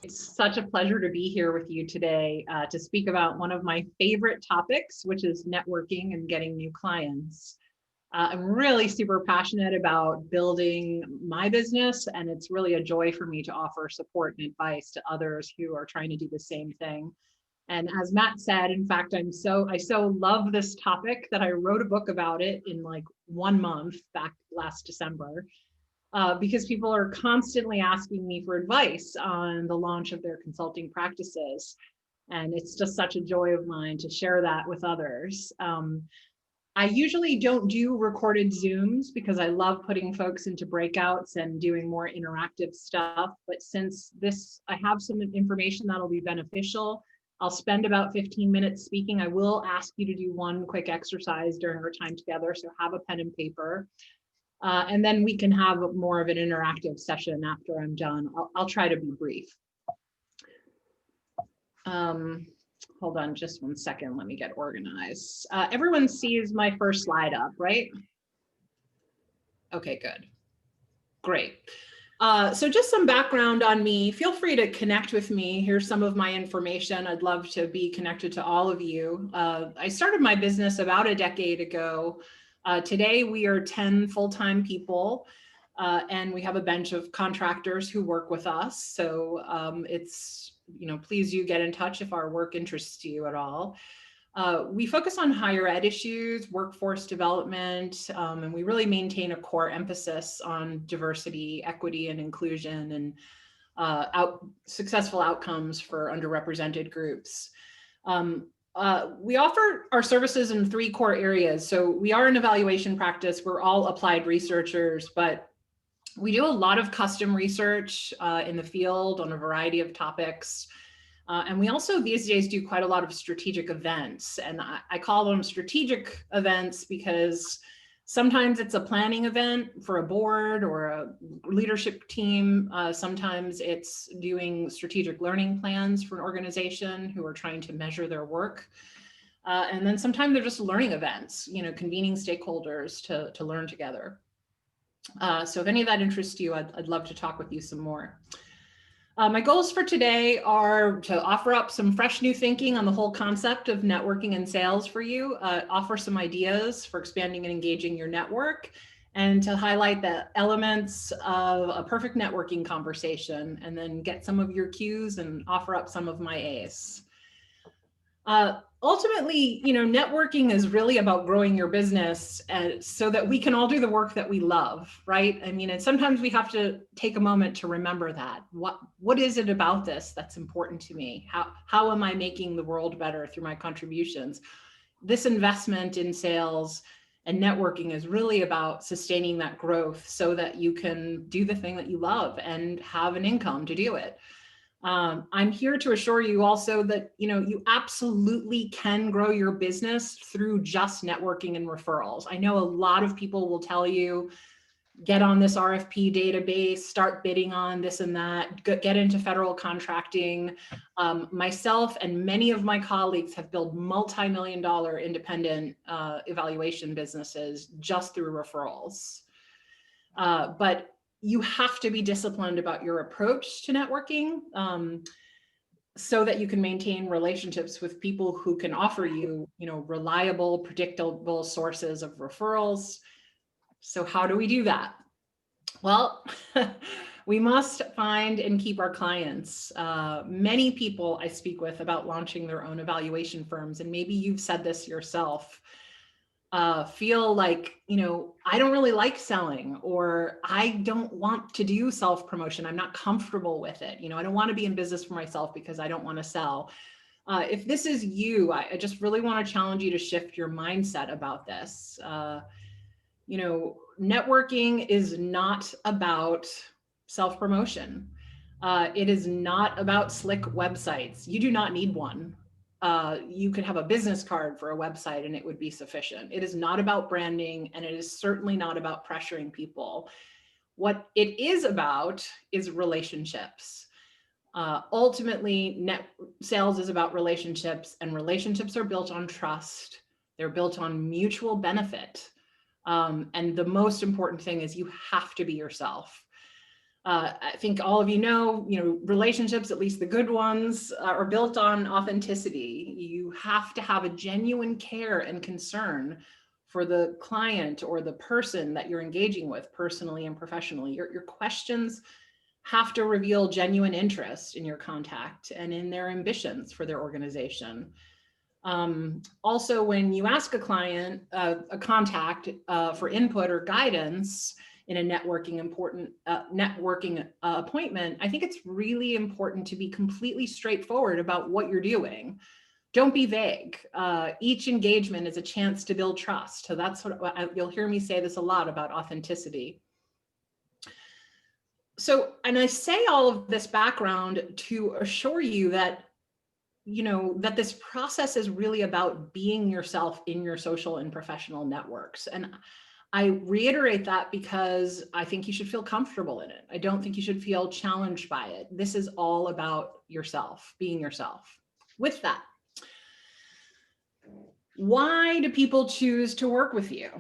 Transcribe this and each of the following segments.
It's such a pleasure to be here with you today to speak about one of my favorite topics, which is networking and getting new clients. I'm really super passionate about building my business, and it's really a joy for me to offer support and advice to others who are trying to do the same thing. And as Matt said, in fact, I so love this topic that I wrote a book about it in like 1 month back last December because people are constantly asking me for advice on the launch of their consulting practices. And it's just such a joy of mine to share that with others. I usually don't do recorded Zooms because I love putting folks into breakouts and doing more interactive stuff. But since I have some information that'll be beneficial, I'll spend about 15 minutes speaking. I will ask you to do one quick exercise during our time together. So have a pen and paper. And then we can have more of an interactive session after I'm done. I'll try to be brief. Hold on just 1 second. Let me get organized. Everyone sees my first slide up, right? Okay, good. Great. So just some background on me. Feel free to connect with me. Here's some of my information. I'd love to be connected to all of you. I started my business about a decade ago. Today, we are 10 full-time people, and we have a bench of contractors who work with us. So please do get in touch if our work interests you at all. We focus on higher ed issues, workforce development, and we really maintain a core emphasis on diversity, equity, and inclusion, and successful outcomes for underrepresented groups. We offer our services in 3 core areas. So we are an evaluation practice. We're all applied researchers, but we do a lot of custom research in the field on a variety of topics. And we also these days do quite a lot of strategic events. And I call them strategic events because sometimes it's a planning event for a board or a leadership team. Sometimes it's doing strategic learning plans for an organization who are trying to measure their work. And then sometimes they're just learning events, convening stakeholders to learn together. So if any of that interests you, I'd love to talk with you some more. My goals for today are to offer up some fresh new thinking on the whole concept of networking and sales for you, offer some ideas for expanding and engaging your network, and to highlight the elements of a perfect networking conversation, and then get some of your cues and offer up some of my A's. Ultimately, networking is really about growing your business so that we can all do the work that we love, right? I mean, and sometimes we have to take a moment to remember that. What is it about this that's important to me? How am I making the world better through my contributions? This investment in sales and networking is really about sustaining that growth so that you can do the thing that you love and have an income to do it. I'm here to assure you also that, you absolutely can grow your business through just networking and referrals. I know a lot of people will tell you, get on this RFP database, start bidding on this and that, get into federal contracting. Myself and many of my colleagues have built multi-million-dollar independent evaluation businesses just through referrals. But you have to be disciplined about your approach to networking so that you can maintain relationships with people who can offer you, reliable, predictable sources of referrals. So how do we do that? Well, we must find and keep our clients. Many people I speak with about launching their own evaluation firms, and maybe you've said this yourself, feel like, I don't really like selling, or I don't want to do self-promotion. I'm not comfortable with it. I don't want to be in business for myself because I don't want to sell. If this is you, I just really want to challenge you to shift your mindset about this. Networking is not about self-promotion. It is not about slick websites. You do not need one. You could have a business card for a website and it would be sufficient. It is not about branding, and it is certainly not about pressuring people. What it is about is relationships. Ultimately, sales is about relationships, and relationships are built on trust. They're built on mutual benefit. And the most important thing is you have to be yourself. I think all of you know, relationships, at least the good ones, are built on authenticity. You have to have a genuine care and concern for the client or the person that you're engaging with personally and professionally. Your questions have to reveal genuine interest in your contact and in their ambitions for their organization. Also, when you ask a client, a contact for input or guidance in a networking appointment, I think it's really important to be completely straightforward about what you're doing. Don't be vague. Each engagement is a chance to build trust. So that's what you'll hear me say this a lot about authenticity. So, and I say all of this background to assure you that that this process is really about being yourself in your social and professional networks. And I reiterate that because I think you should feel comfortable in it. I don't think you should feel challenged by it. This is all about yourself, being yourself. With that, why do people choose to work with you?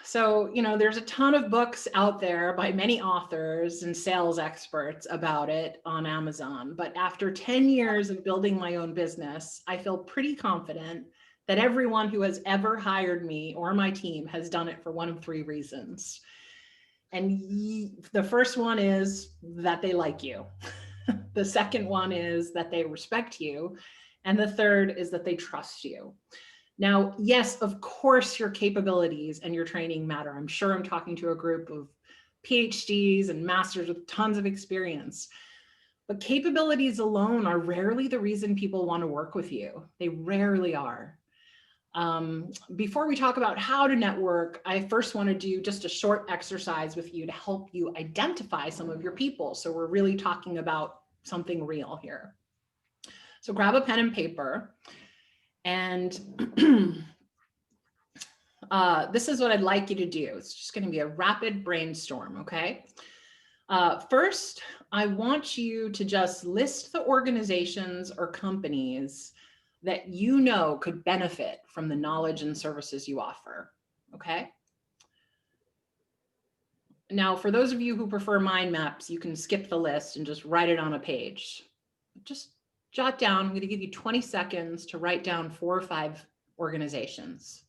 So, there's a ton of books out there by many authors and sales experts about it on Amazon. But after 10 years of building my own business, I feel pretty confident that everyone who has ever hired me or my team has done it for one of three reasons. And the first one is that they like you. The second one is that they respect you. And the third is that they trust you. Now, yes, of course, your capabilities and your training matter. I'm sure I'm talking to a group of PhDs and masters with tons of experience. But capabilities alone are rarely the reason people want to work with you. They rarely are. Before we talk about how to network, I first want to do just a short exercise with you to help you identify some of your people. So we're really talking about something real here. So grab a pen and paper. And this is what I'd like you to do. It's just going to be a rapid brainstorm, okay? First, I want you to just list the organizations or companies that could benefit from the knowledge and services you offer, okay? Now, for those of you who prefer mind maps, you can skip the list and just write it on a page. Just jot down, I'm going to give you 20 seconds to write down 4 or 5 organizations.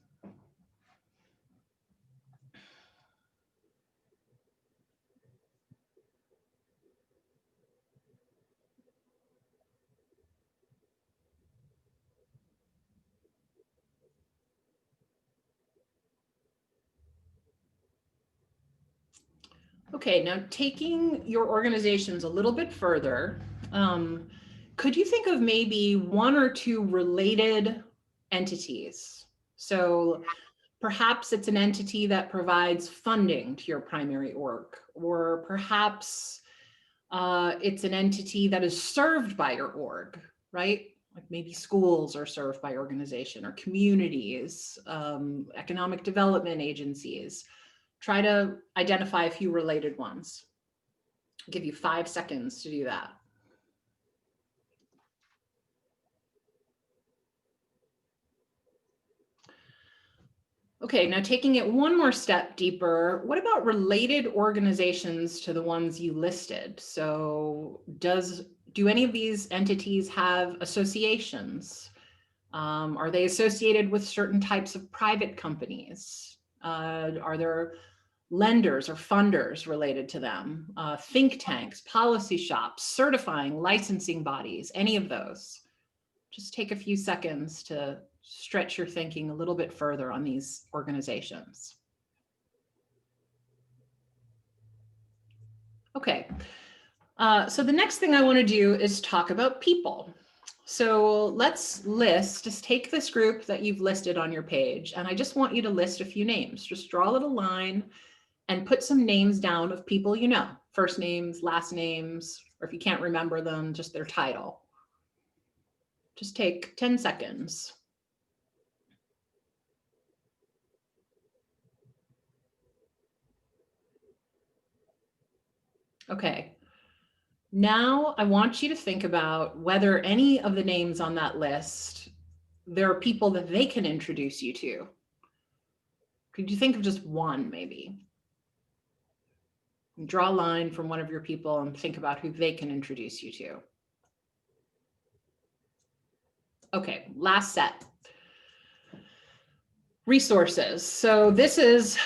Okay, now taking your organizations a little bit further, could you think of maybe 1 or 2 related entities? So perhaps it's an entity that provides funding to your primary org, or perhaps it's an entity that is served by your org, right? Like maybe schools are served by your organization, or communities, economic development agencies. Try to identify a few related ones. I'll give you 5 seconds to do that. Okay, now taking it one more step deeper, what about related organizations to the ones you listed? So do any of these entities have associations? Are they associated with certain types of private companies? Are there lenders or funders related to them? Think tanks, policy shops, certifying, licensing bodies, any of those? Just take a few seconds to stretch your thinking a little bit further on these organizations. Okay, so the next thing I want to do is talk about people. So let's just take this group that you've listed on your page, and I just want you to list a few names. Just draw a little line and put some names down of people you know, first names, last names, or if you can't remember them, just their title. Just take 10 seconds. Okay. Now I want you to think about whether any of the names on that list, there are people that they can introduce you to. Could you think of just one maybe? Draw a line from one of your people and think about who they can introduce you to. Okay, last set. Resources. So this is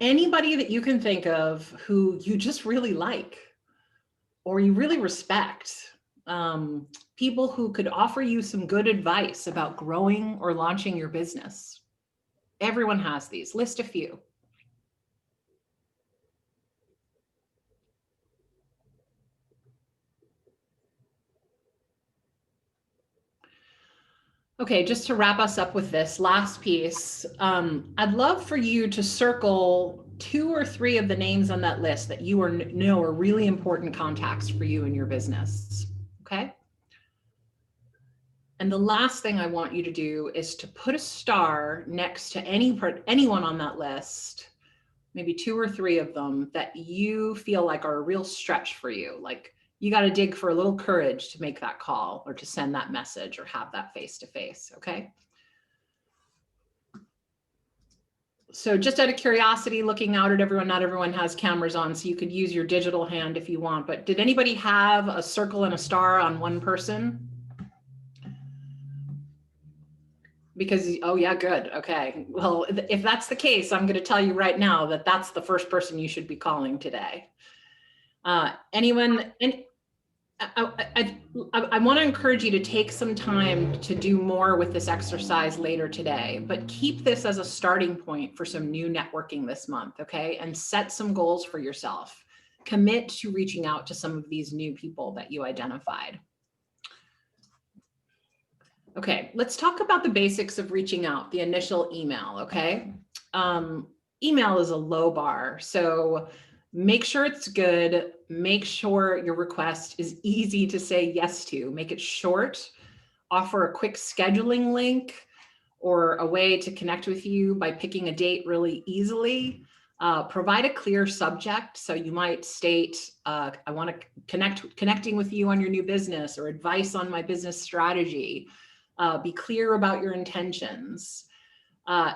anybody that you can think of who you just really like or you really respect. People who could offer you some good advice about growing or launching your business. Everyone has these. List a few. Okay, just to wrap us up with this last piece, I'd love for you to circle 2 or 3 of the names on that list that you know are really important contacts for you in your business, okay? And the last thing I want you to do is to put a star next to anyone on that list, maybe 2 or 3 of them that you feel like are a real stretch for you. Like you got to dig for a little courage to make that call or to send that message or have that face-to-face, okay? So just out of curiosity, looking out at everyone, not everyone has cameras on, so you could use your digital hand if you want, but did anybody have a circle and a star on one person? Because, oh yeah, good, okay. Well, if that's the case, I'm gonna tell you right now that that's the first person you should be calling today. Anyone, I want to encourage you to take some time to do more with this exercise later today, but keep this as a starting point for some new networking this month, okay? And set some goals for yourself. Commit to reaching out to some of these new people that you identified. Okay, let's talk about the basics of reaching out, the initial email, okay? Email is a low bar, so make sure it's good. Make sure your request is easy to say yes to. Make it short. Offer a quick scheduling link or a way to connect with you by picking a date really easily. Provide a clear subject. So you might state, I want to connecting with you on your new business or advice on my business strategy. Be clear about your intentions.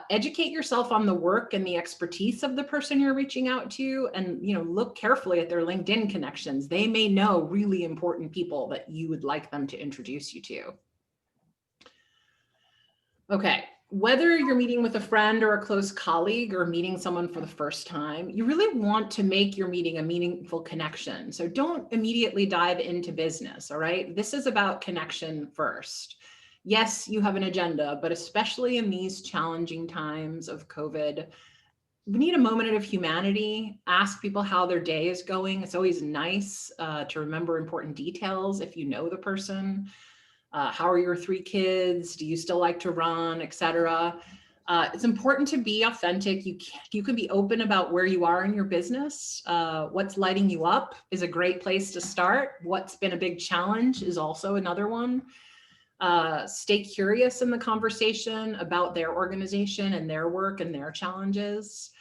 Educate yourself on the work and the expertise of the person you're reaching out to, and look carefully at their LinkedIn connections. They may know really important people that you would like them to introduce you to. Okay, whether you're meeting with a friend or a close colleague or meeting someone for the first time, you really want to make your meeting a meaningful connection. So don't immediately dive into business, all right? This is about connection first. Yes, you have an agenda, but especially in these challenging times of COVID, we need a moment of humanity. Ask people how their day is going. It's always nice to remember important details if you know the person. How are your 3 kids? Do you still like to run, etc.? It's important to be authentic. You can be open about where you are in your business. What's lighting you up is a great place to start. What's been a big challenge is also another one. Stay curious in the conversation about their organization and their work and their challenges.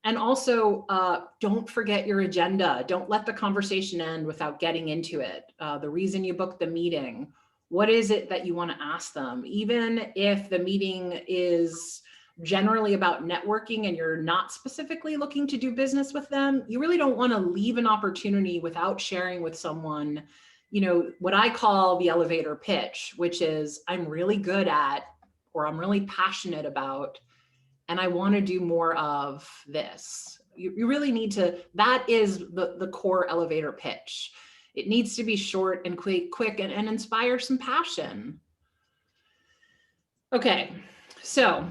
And also, don't forget your agenda. Don't let the conversation end without getting into it. The reason you booked the meeting, what is it that you want to ask them? Even if the meeting is generally about networking and you're not specifically looking to do business with them, you really don't want to leave an opportunity without sharing with someone what I call the elevator pitch, which is I'm really good at, or I'm really passionate about, and I want to do more of this. You really need to, that is the core elevator pitch. It needs to be short and quick and inspire some passion. Okay, so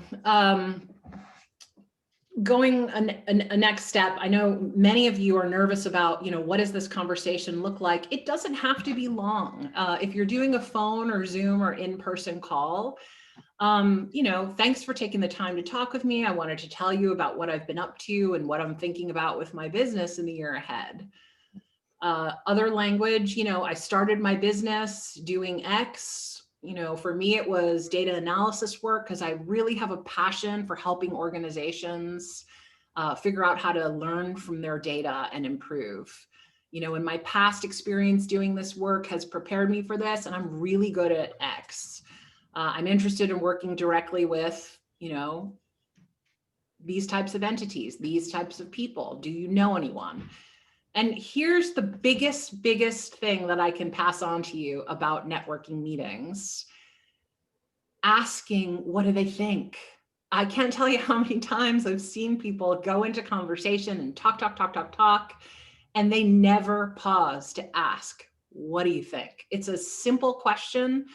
going a next step, I know many of you are nervous about, what does this conversation look like? It doesn't have to be long. If you're doing a phone or Zoom or in-person call, thanks for taking the time to talk with me. I wanted to tell you about what I've been up to and what I'm thinking about with my business in the year ahead. Other language, I started my business doing X. For me, it was data analysis work because I really have a passion for helping organizations figure out how to learn from their data and improve. And my past experience doing this work has prepared me for this, and I'm really good at X. I'm interested in working directly with, these types of entities, these types of people. Do you know anyone? And here's the biggest thing that I can pass on to you about networking meetings. Asking, what do they think? I can't tell you how many times I've seen people go into conversation and talk, and they never pause to ask, what do you think? It's a simple question.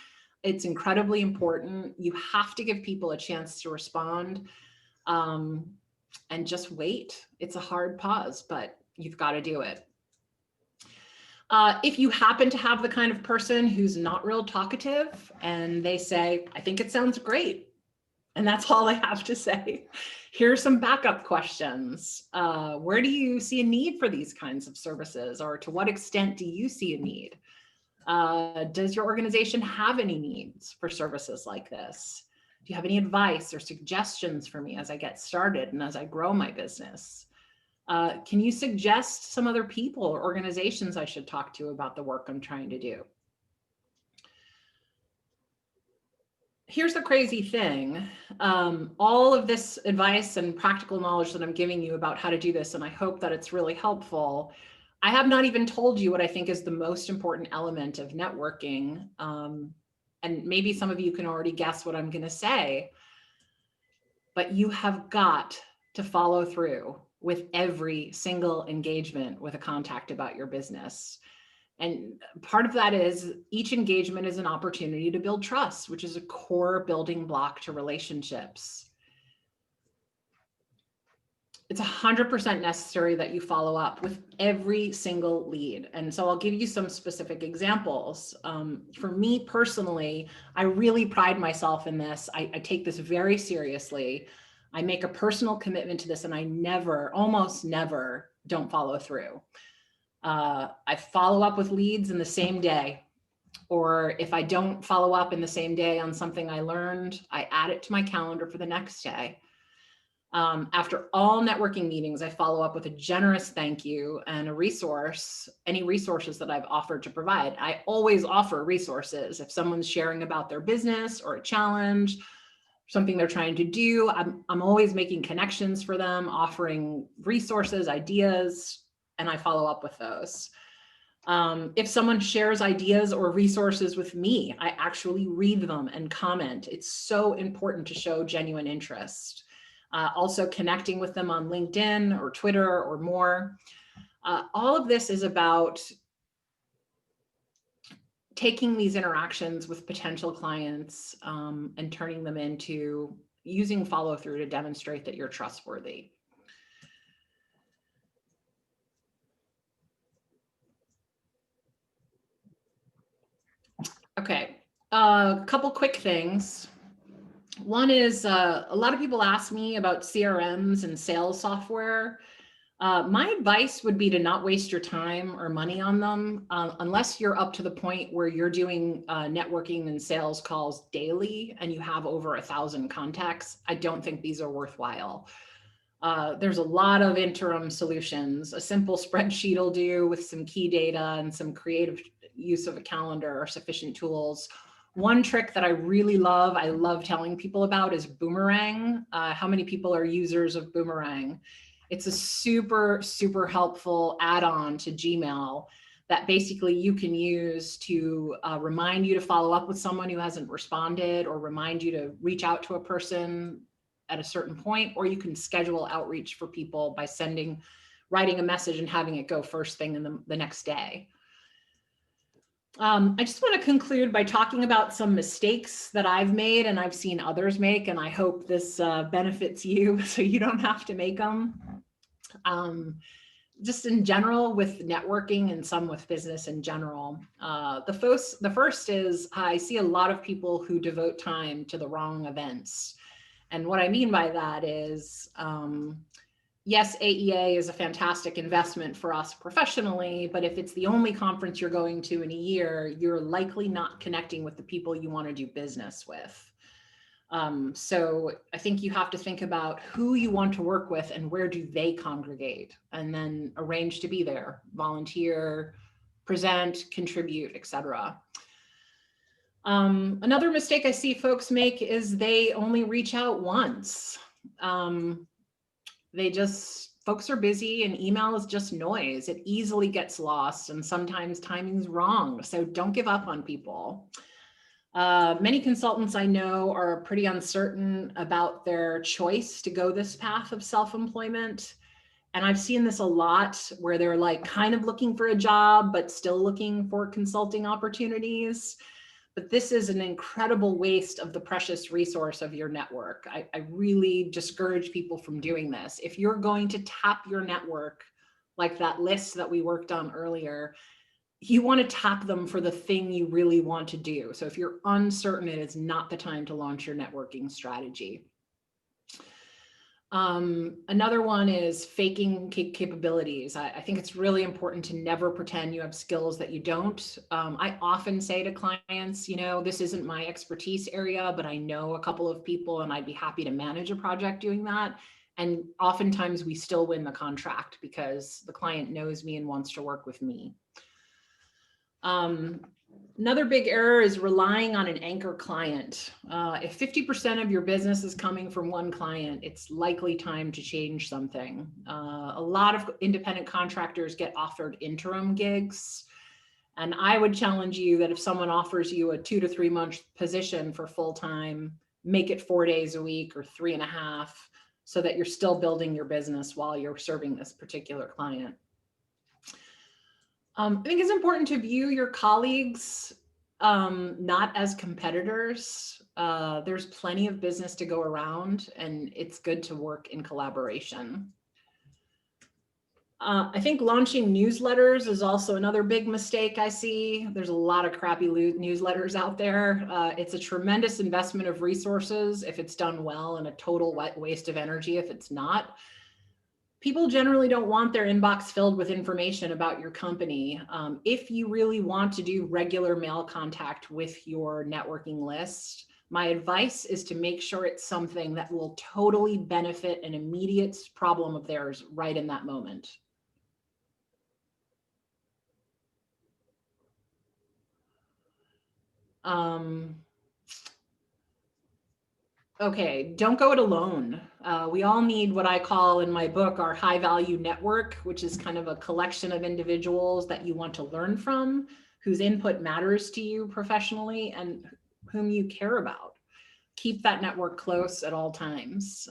It's incredibly important. You have to give people a chance to respond, and just wait. It's a hard pause, but you've got to do it. If you happen to have the kind of person who's not real talkative and they say, I think it sounds great, and that's all they have to say, here's some backup questions. Where do you see a need for these kinds of services, or to what extent do you see a need? Does your organization have any needs for services like this? Do you have any advice or suggestions for me as I get started and as I grow my business? Can you suggest some other people or organizations I should talk to about the work I'm trying to do? Here's the crazy thing. All of this advice and practical knowledge that I'm giving you about how to do this, and I hope that it's really helpful, I have not even told you what I think is the most important element of networking. And maybe some of you can already guess what I'm going to say, but you have got to follow through with every single engagement with a contact about your business. And part of that is each engagement is an opportunity to build trust, which is a core building block to relationships. It's 100% necessary that you follow up with every single lead. And so I'll give you some specific examples. For me personally, I really pride myself in this. I take this very seriously. I make a personal commitment to this, and I almost never don't follow through. I follow up with leads in the same day, or if I don't follow up in the same day on something I learned, I add it to my calendar for the next day. After all networking meetings, I follow up with a generous thank you and a resource, any resources that I've offered to provide. I always offer resources. If someone's sharing about their business or a challenge, something they're trying to do, I'm always making connections for them, offering resources, ideas, and I follow up with those. If someone shares ideas or resources with me, I actually read them and comment. It's so important to show genuine interest. Also connecting with them on LinkedIn or Twitter or more. All of this is about taking these interactions with potential clients and turning them into using follow through to demonstrate that you're trustworthy. Okay, a couple quick things. One is a lot of people ask me about CRMs and sales software. My advice would be to not waste your time or money on them unless you're up to the point where you're doing networking and sales calls daily and you have over 1,000 contacts. I don't think these are worthwhile. There's a lot of interim solutions. A simple spreadsheet will do with some key data and some creative use of a calendar are sufficient tools. One trick that I really love, I love telling people about, is Boomerang. How many people are users of Boomerang? It's a super, super helpful add-on to Gmail that basically you can use to remind you to follow up with someone who hasn't responded, or remind you to reach out to a person at a certain point, or you can schedule outreach for people by writing a message and having it go first thing in the next day. I just want to conclude by talking about some mistakes that I've made and I've seen others make, and I hope this benefits you so you don't have to make them. Just in general with networking and some with business in general. The first is I see a lot of people who devote time to the wrong events. And what I mean by that is, yes, AEA is a fantastic investment for us professionally, but if it's the only conference you're going to in a year, you're likely not connecting with the people you want to do business with. So I think you have to think about who you want to work with and where do they congregate, and then arrange to be there, volunteer, present, contribute, etc. Another mistake I see folks make is they only reach out once. They just folks are busy and email is just noise. It easily gets lost and sometimes timing's wrong. So don't give up on people. Many consultants I know are pretty uncertain about their choice to go this path of self-employment. And I've seen this a lot where they're like kind of looking for a job, but still looking for consulting opportunities. But this is an incredible waste of the precious resource of your network. I really discourage people from doing this. If you're going to tap your network, like that list that we worked on earlier, you want to tap them for the thing you really want to do. So if you're uncertain, it is not the time to launch your networking strategy. Another one is faking capabilities. I think it's really important to never pretend you have skills that you don't. I often say to clients, you know, this isn't my expertise area, but I know a couple of people and I'd be happy to manage a project doing that. And oftentimes we still win the contract because the client knows me and wants to work with me. Another big error is relying on an anchor client. If 50% of your business is coming from one client, it's likely time to change something. A lot of independent contractors get offered interim gigs. And I would challenge you that if someone offers you a 2 to 3 month position for full-time, make it 4 days a week or 3.5, so that you're still building your business while you're serving this particular client. I think it's important to view your colleagues not as competitors. There's plenty of business to go around, and it's good to work in collaboration. I think launching newsletters is also another big mistake I see. There's a lot of crappy newsletters out there. It's a tremendous investment of resources if it's done well, and a total waste of energy if it's not. People generally don't want their inbox filled with information about your company. If you really want to do regular mail contact with your networking list, my advice is to make sure it's something that will totally benefit an immediate problem of theirs right in that moment. Okay, don't go it alone. We all need what I call in my book our high value network, which is kind of a collection of individuals that you want to learn from, whose input matters to you professionally and whom you care about. Keep that network close at all times.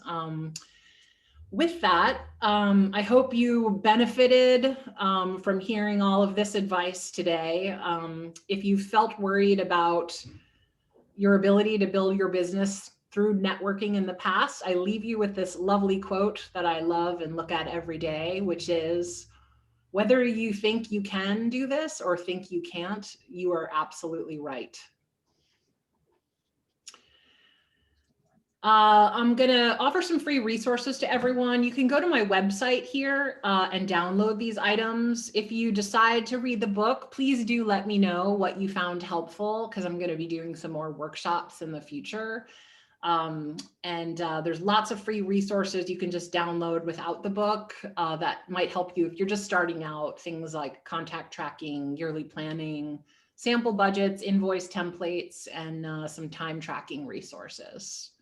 With that, I hope you benefited from hearing all of this advice today. If you felt worried about your ability to build your business through networking in the past, I leave you with this lovely quote that I love and look at every day, which is, whether you think you can do this or think you can't, you are absolutely right. I'm gonna offer some free resources to everyone. You can go to my website here and download these items. If you decide to read the book, please do let me know what you found helpful, because I'm gonna be doing some more workshops in the future. There's lots of free resources you can just download without the book that might help you if you're just starting out. Things like contact tracking, yearly planning, sample budgets, invoice templates, and some time tracking resources.